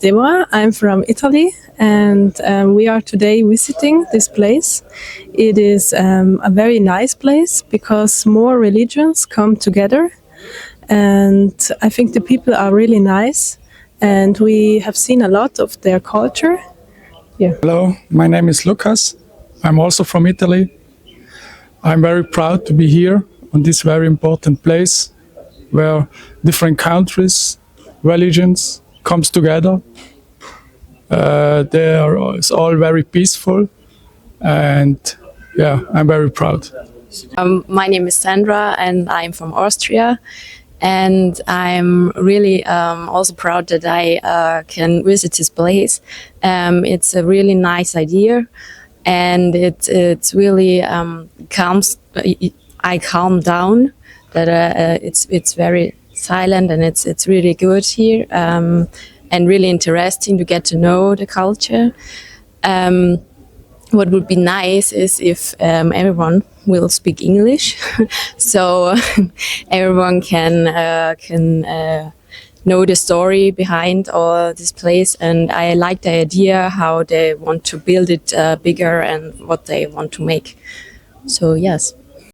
Deborah. I'm from Italy, and we are today visiting this place. It is a very nice place because more religions come together, and I think the people are really nice, and we have seen a lot of their culture. Yeah. Hello, my name is Lucas. I'm also from Italy. I'm very proud to be here on this very important place where different countries, religions comes together. It's all very peaceful, and yeah, I'm very proud. My name is Sandra and I'm from Austria, and I'm really also proud that I can visit this place. It's a really nice idea, and it's really I calm down. That it's very silent, and it's really good here, and really interesting to get to know the culture. What would be nice is if everyone will speak English, so everyone can know the story behind all this place. And I like the idea how they want to build it bigger and what they want to make. So yes.